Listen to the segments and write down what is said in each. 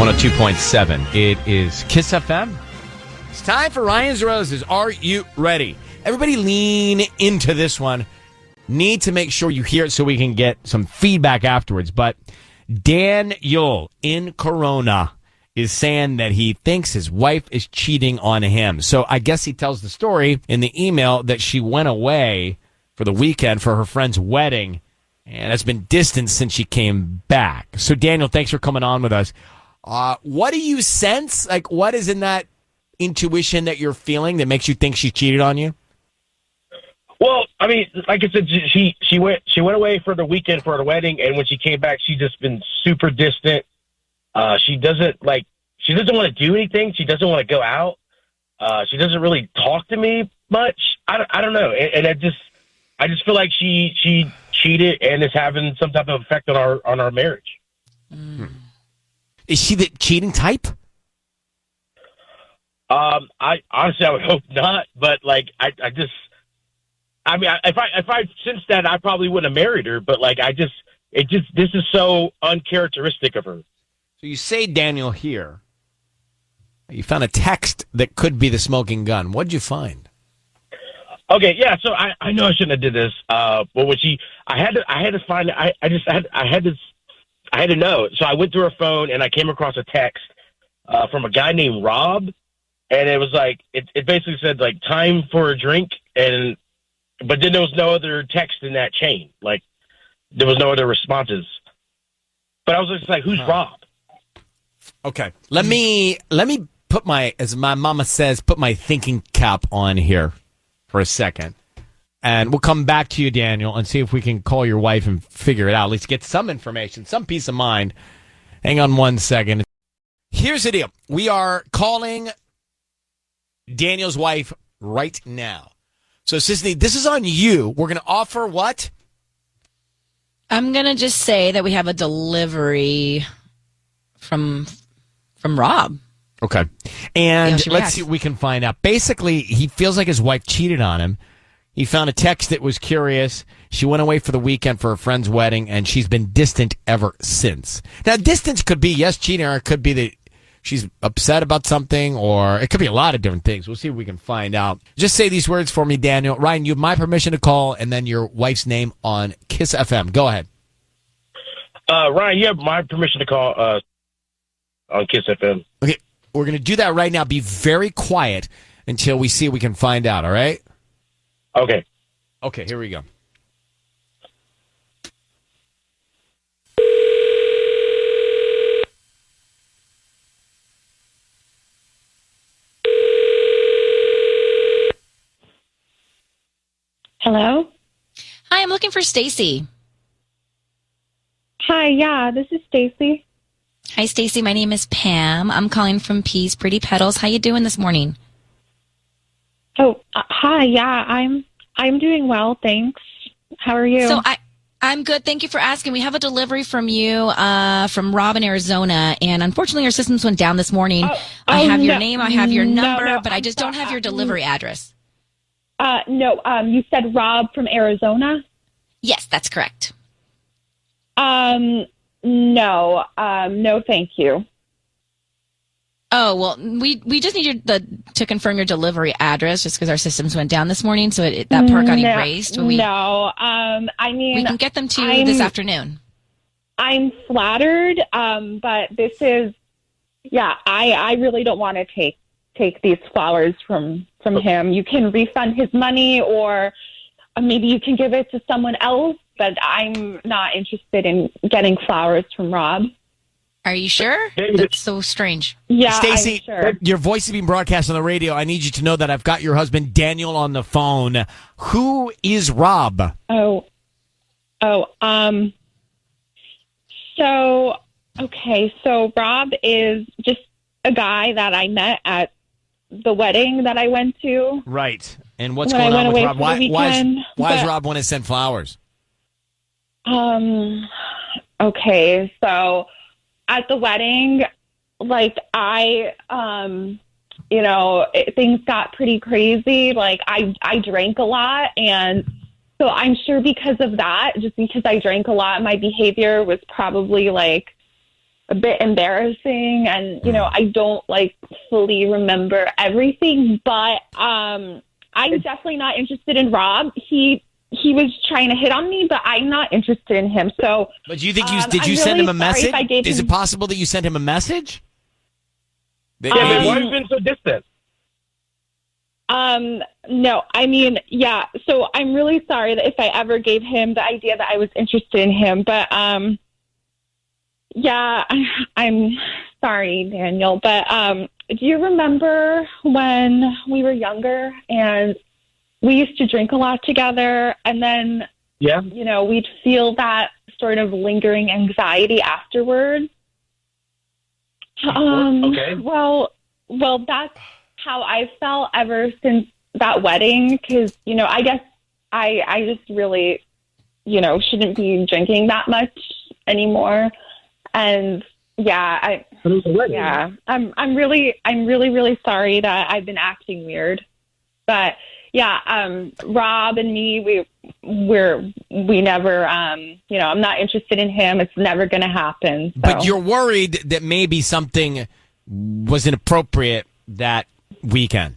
102.7. It is Kiss FM. It's time for Ryan's Roses. Are you ready? Everybody lean into this one. Need to make sure you hear it so we can get some feedback afterwards. But Daniel in Corona is saying that he thinks his wife is cheating on him. So I guess he tells the story in the email that she went away for the weekend for her friend's wedding, and has been distant since she came back. So Daniel, thanks for coming on with us. What do you sense? Like, what is in that intuition that you're feeling that makes you think she cheated on you? Well, I mean, like I said, she went away for the weekend for the wedding, and when she came back, she's just been super distant. She doesn't want to do anything. She doesn't want to go out. She doesn't really talk to me much. I don't know, and I just feel like she cheated and is having some type of effect on our marriage. Is she the cheating type? I honestly, I would hope not, but like, if I sensed that, I probably wouldn't have married her. But like, this is so uncharacteristic of her. So you say, Daniel, here, you found a text that could be the smoking gun. What'd you find? Okay, yeah. So I know I shouldn't have did this. But when I had to find. I had to know. So I went through her phone and I came across a text from a guy named Rob, and it was like it basically said like time for a drink, but then there was no other text in that chain. Like there was no other responses. But I was just like, who's Rob? Okay, let me put as my mama says, put my thinking cap on here for a second. And we'll come back to you, Daniel, and see if we can call your wife and figure it out. At least get some information, some peace of mind. Hang on one second. Here's the deal. We are calling Daniel's wife right now. So, Sisney, this is on you. We're going to offer what? I'm going to just say that we have a delivery from Rob. Okay. And let's see what we can find out. Basically, he feels like his wife cheated on him. He found a text that was curious. She went away for the weekend for her friend's wedding, and she's been distant ever since. Now, distance could be, yes, cheating, or it could be that she's upset about something, or it could be a lot of different things. We'll see if we can find out. Just say these words for me, Daniel. Ryan, you have my permission to call, and then your wife's name on Kiss FM. Go ahead. Ryan, you have my permission to call on Kiss FM. Okay, we're going to do that right now. Be very quiet until we see if we can find out, all right? Okay. Okay, here we go. Hello? Hi, I'm looking for Stacy. Hi, yeah, this is Stacy. Hi, Stacy. My name is Pam. I'm calling from Peace Pretty Petals. How you doing this morning? Oh, hi, yeah, I'm doing well, thanks. How are you? So I'm good. Thank you for asking. We have a delivery from you from Rob in Arizona, and unfortunately our systems went down this morning. I have your name, I have your number, but I just don't have your delivery address. No, you said Rob from Arizona? Yes, that's correct. No, thank you. Oh, well, we just need to confirm your delivery address just because our systems went down this morning, so that part got erased. I mean, we can get them to you this afternoon. I'm flattered, but this is, I really don't want to take these flowers from him. You can refund his money, or maybe you can give it to someone else, but I'm not interested in getting flowers from Rob. Are you sure? That's so strange. Yeah, Stacy, I'm sure. Your voice is being broadcast on the radio. I need you to know that I've got your husband Daniel on the phone. Who is Rob? So Rob is just a guy that I met at the wedding that I went to. Right. And what's going on with Rob? Why does Rob want to send flowers? Okay, so at the wedding, like things got pretty crazy. Like I drank a lot, and so I'm sure because of that, just because I drank a lot, my behavior was probably like a bit embarrassing, and I don't like fully remember everything, but I'm definitely not interested in Rob. He was trying to hit on me, but I'm not interested in him. So, but do you think did you send him a message? Is it possible that you sent him a message? Yeah, but why have you been so distant? No, I mean, yeah. So I'm really sorry that if I ever gave him the idea that I was interested in him, but yeah, I'm sorry, Daniel. But do you remember when we were younger and we used to drink a lot together, and then we'd feel that sort of lingering anxiety afterwards? Okay. Well, that's how I felt ever since that wedding, because, I guess I just really, shouldn't be drinking that much anymore. And I'm really sorry that I've been acting weird. But yeah, Rob and me, we never, I'm not interested in him. It's never going to happen. So. But you're worried that maybe something was inappropriate that weekend.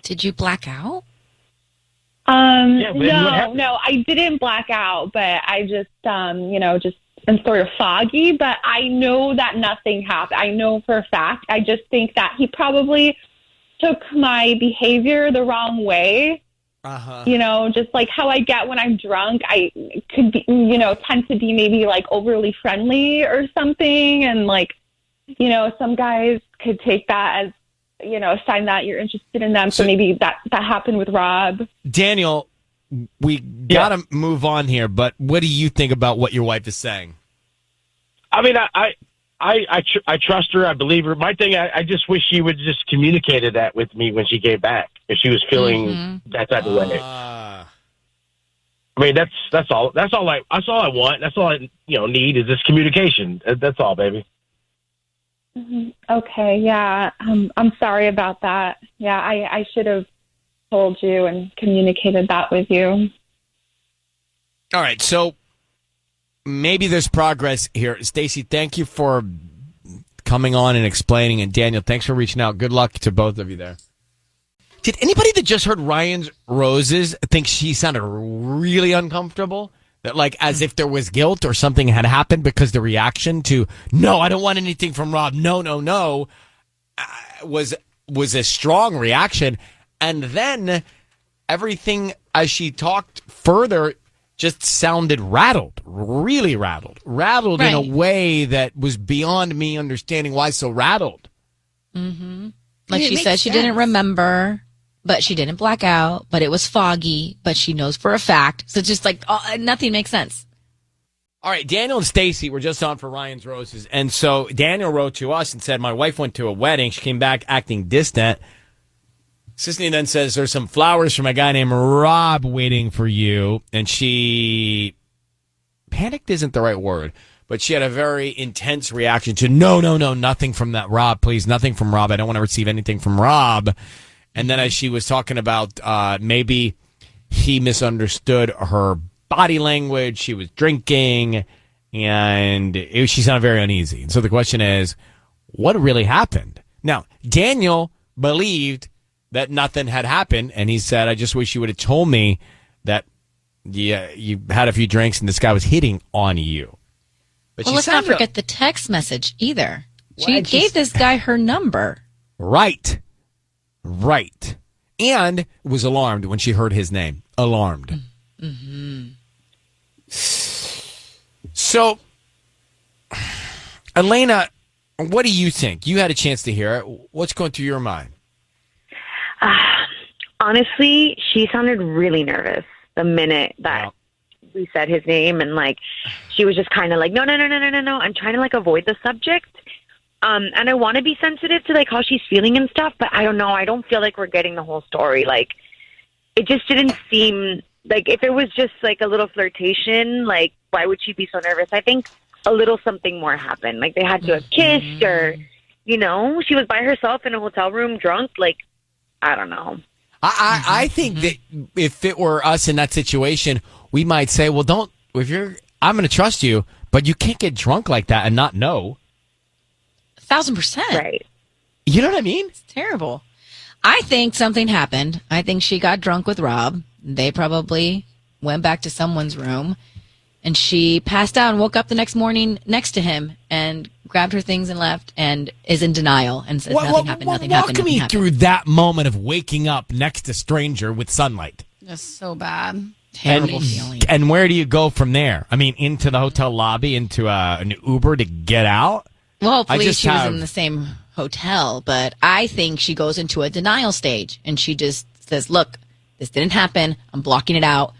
Did you black out? No, I didn't black out, but I just, just am sort of foggy, but I know that nothing happened. I know for a fact. I just think that he probably took my behavior the wrong way. Just like how I get when I'm drunk, I could be, tend to be maybe like overly friendly or something. And like, some guys could take that as, a sign that you're interested in them. So maybe that happened with Rob. Daniel, we got to move on here, but what do you think about what your wife is saying? I mean, I trust her. I believe her. My thing, I just wish she would just communicated that with me when she came back, if she was feeling that type of way. I mean, that's all I want. That's all I need is this communication. That's all, baby. Mm-hmm. Okay, yeah. I'm sorry about that. Yeah, I should have told you and communicated that with you. All right, so maybe there's progress here. Stacey, thank you for coming on and explaining, and Daniel, thanks for reaching out. Good luck to both of you there. Did anybody that just heard Ryan's Roses think she sounded really uncomfortable? That like as if there was guilt or something had happened, because the reaction to, no, I don't want anything from Rob, no, was a strong reaction. And then everything as she talked further just sounded rattled, really rattled right. In a way that was beyond me understanding why so rattled. Mm-hmm. Like she said, she didn't remember, but she didn't black out, but it was foggy, but she knows for a fact. So just like nothing makes sense. All right, Daniel and Stacey were just on for Ryan's Roses. And so Daniel wrote to us and said, my wife went to a wedding. She came back acting distant. Sisney then says, there's some flowers from a guy named Rob waiting for you. And she panicked isn't the right word, but she had a very intense reaction to, no, nothing from that Rob, please, nothing from Rob. I don't want to receive anything from Rob. And then as she was talking about maybe he misunderstood her body language, she was drinking, and she sounded very uneasy. And so the question is, what really happened? Now, Daniel believed that nothing had happened, and he said, I just wish you would have told me that you had a few drinks and this guy was hitting on you. But well, let's not forget the text message either. She gave this guy her number. Right. And was alarmed when she heard his name. Alarmed. Mm-hmm. So, Elena, what do you think? You had a chance to hear it. What's going through your mind? Honestly, she sounded really nervous the minute that we said his name, and like she was just kind of like, no. I'm trying to like avoid the subject. And I want to be sensitive to like how she's feeling and stuff, but I don't know. I don't feel like we're getting the whole story. Like, it just didn't seem like if it was just like a little flirtation, like why would she be so nervous? I think a little something more happened. Like they had to have kissed, or she was by herself in a hotel room, drunk. Like, I don't know. I think that if it were us in that situation, we might say, well, I'm going to trust you, But you can't get drunk like that and not know. 1,000%. Right. You know what I mean? It's terrible. I think something happened. I think she got drunk with Rob. They probably went back to someone's room, and she passed out and woke up the next morning next to him and grabbed her things and left and is in denial and says nothing happened, nothing happened. Walk me through that moment of waking up next to stranger with sunlight. That's so bad. Terrible feeling. And where do you go from there? I mean, into the hotel lobby, into an Uber to get out? Well, hopefully she was in the same hotel, but I think she goes into a denial stage and she just says, look, this didn't happen. I'm blocking it out.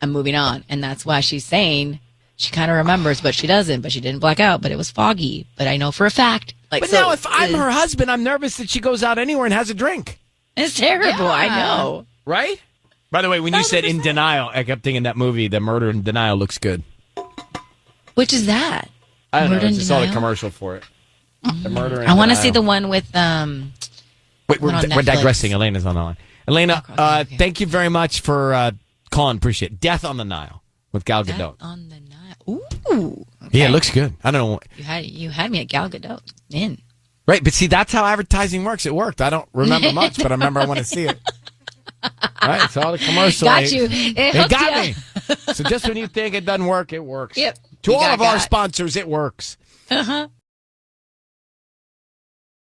I'm moving on. And that's why she's saying she kind of remembers, but she doesn't. But she didn't black out, but it was foggy. But I know for a fact. But now if I'm her husband, I'm nervous that she goes out anywhere and has a drink. It's terrible. Yeah. I know. Right? By the way, when you said in denial, I kept thinking that movie, The Murder in Denial, looks good. Which is that? I don't know. I in just saw the Denial? commercial for it. The Murder in I want to Denial. see the one with Wait, we're on digressing. Netflix. Elena's on the line. Elena, Okay. thank you very much for calling. Appreciate it. Death on the Nile with Gal Death Gadot. on the Nile. Ooh. Okay. Yeah, it looks good. I don't know. You had me at Gal Gadot. In. Right, but see, that's how advertising works. It worked. I don't remember much, but I remember I want to see it. Right, so all the commercial. Got you. It got hooked me. So just when you think it doesn't work, it works. Yep. To You all got of our got. sponsors, it works. Uh-huh.